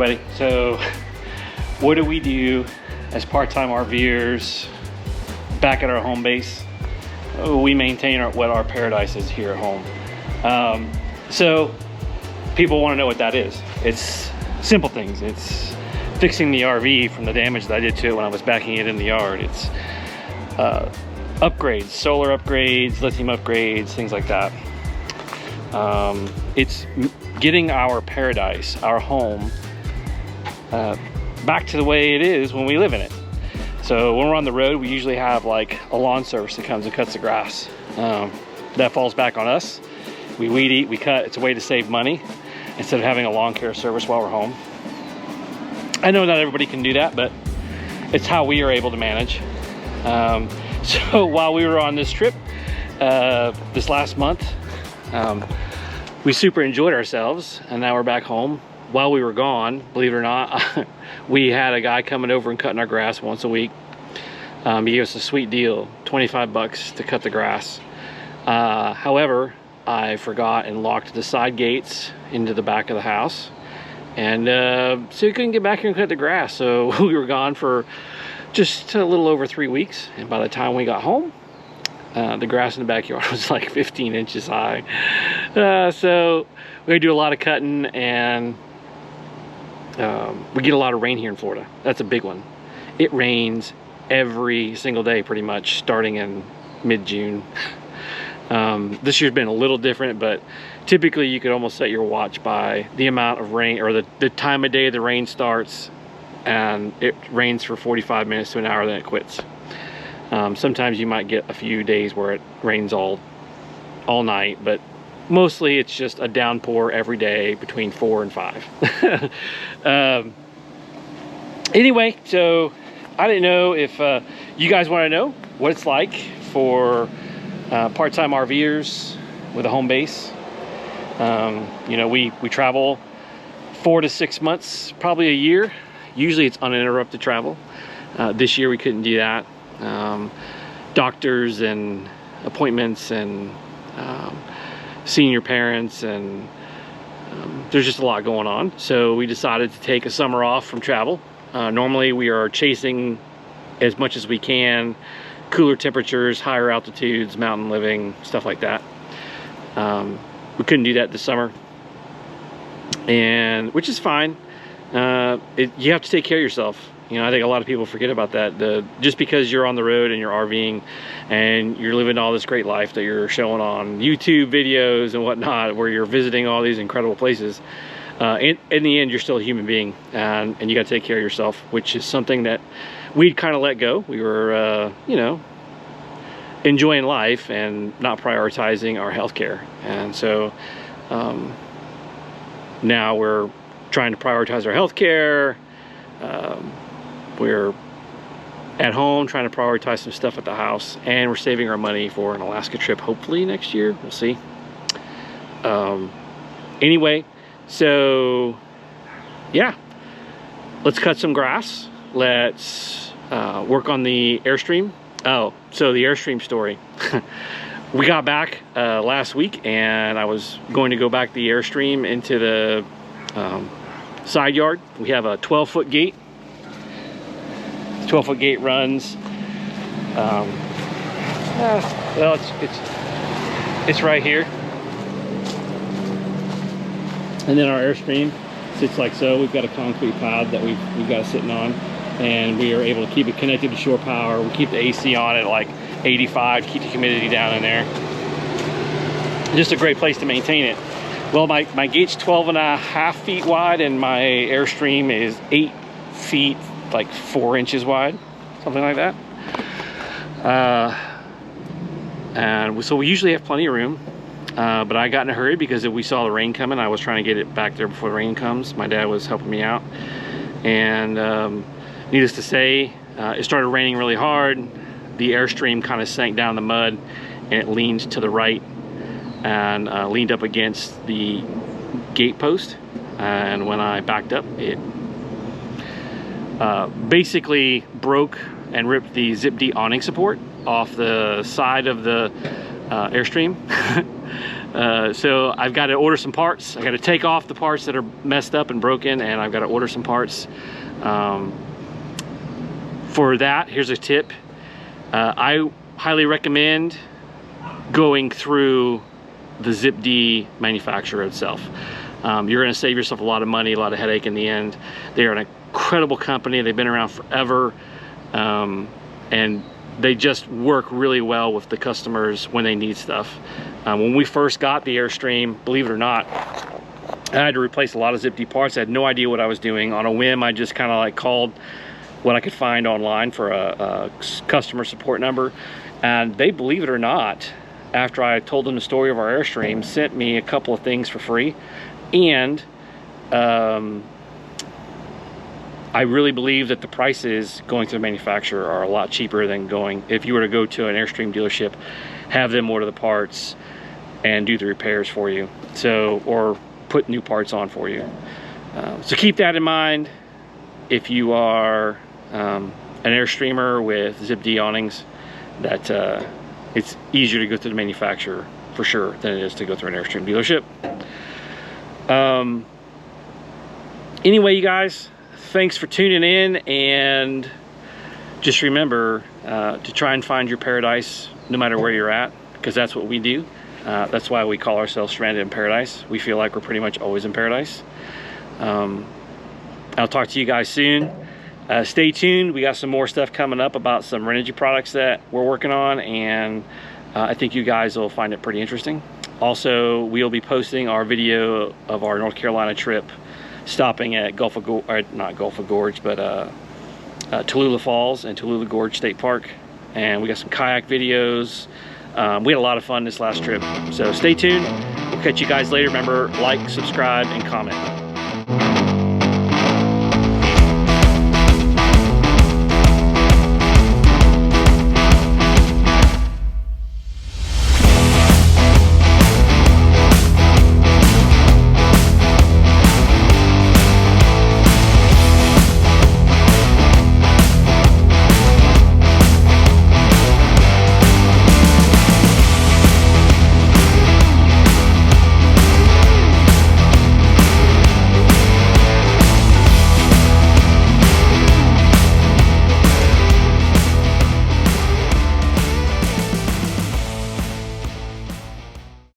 everybody. So what do we do as part-time RVers back at our home base? We maintain what our paradise is here at home. So people want to know what that is. It's simple things. It's fixing the RV from the damage that I did to it when I was backing it in the yard. It's upgrades, solar upgrades, lithium upgrades, things like that. It's getting our paradise, our home, back to the way it is when we live in it. So when we're on the road, we usually have like a lawn service that comes and cuts the grass. That falls back on us. We weed eat, we cut. It's a way to save money instead of having a lawn care service while we're home. I know not everybody can do that, but it's how we are able to manage. So while we were on this trip this last month, we super enjoyed ourselves, and now we're back home. While we were gone, believe it or not, we had a guy coming over and cutting our grass once a week. He gave us a sweet deal, 25 bucks to cut the grass. However, I forgot and locked the side gates into the back of the house, and so we couldn't get back here and cut the grass. So we were gone for just a little over 3 weeks, and by the time we got home, the grass in the backyard was like 15 inches high. So we do a lot of cutting, and we get a lot of rain here in Florida. That's a big one. It rains every single day pretty much starting in mid-June. This year's been a little different, but typically you could almost set your watch by the amount of rain, or the time of day the rain starts, and it rains for 45 minutes to an hour, then it quits. Sometimes you might get a few days where it rains all night, but mostly it's just a downpour every day between 4 and 5. Anyway, so I didn't know if you guys want to know what it's like for part-time RVers with a home base. You know, we travel 4 to 6 months, probably a year. Usually it's uninterrupted travel. This year we couldn't do that. Doctors and appointments and senior parents, and there's just a lot going on. So we decided to take a summer off from travel. Normally we are chasing as much as we can, cooler temperatures, higher altitudes, mountain living, stuff like that. We couldn't do that this summer, and which is fine. You have to take care of yourself. You know, I think a lot of people forget about that. Just because you're on the road and you're RVing and you're living all this great life that you're showing on YouTube videos and whatnot, where you're visiting all these incredible places, in the end, you're still a human being, and you got to take care of yourself, which is something that we'd kind of let go. We were, you know, enjoying life and not prioritizing our health care. And so now we're trying to prioritize our health care. We're at home trying to prioritize some stuff at the house, and we're saving our money for an Alaska trip, hopefully next year. We'll see. Anyway, so yeah, let's cut some grass. Let's work on the Airstream. Oh, so the Airstream story. We got back last week, and I was going to go back the Airstream into the side yard. We have a 12-foot gate. 12-foot gate runs. Well, it's right here, and then our Airstream sits like so. We've got a concrete pad that we've got it sitting on, and we are able to keep it connected to shore power. We keep the AC on at like 85 to keep the humidity down in there. Just a great place to maintain it. Well, my gate's 12.5 feet wide, and my Airstream is 8 feet, like 4 inches wide, something like that. And so we usually have plenty of room, but I got in a hurry because we saw the rain coming. I was trying to get it back there before the rain comes. My dad was helping me out, and needless to say, it started raining really hard. The Airstream kind of sank down in the mud, and it leaned to the right and leaned up against the gate post. And when I backed up, it basically broke and ripped the Zip Dee Awning support off the side of the Airstream. So I've got to order some parts. I got to take off the parts that are messed up and broken, and I've got to order some parts. For that, here's a tip. I highly recommend going through the Zip Dee manufacturer itself. You're going to save yourself a lot of money, a lot of headache in the end. They are an incredible company. They've been around forever, and they just work really well with the customers when they need stuff. When we first got the Airstream, believe it or not, I had to replace a lot of Zip Dee parts. I had no idea what I was doing. On a whim, I just kind of like called what I could find online for a customer support number, and they, believe it or not, after I told them the story of our Airstream, sent me a couple of things for free. And I really believe that the prices going to the manufacturer are a lot cheaper than going, if you were to go to an Airstream dealership, have them order the parts and do the repairs for you, so, or put new parts on for you. So keep that in mind if you are an Airstreamer with Zip Dee awnings, that it's easier to go through the manufacturer for sure than it is to go through an Airstream dealership. Anyway, you guys, thanks for tuning in, and just remember to try and find your paradise no matter where you're at, because that's what we do. That's why we call ourselves Stranded in Paradise. We feel like we're pretty much always in paradise. I'll talk to you guys soon. Stay tuned. We got some more stuff coming up about some Renogy products that we're working on, and I think you guys will find it pretty interesting. Also, we'll be posting our video of our North Carolina trip, stopping at not Gulf of Gorge, but Tallulah Falls and Tallulah Gorge State Park. And we got some kayak videos. We had a lot of fun this last trip. So stay tuned. We'll catch you guys later. Remember, like, subscribe, and comment.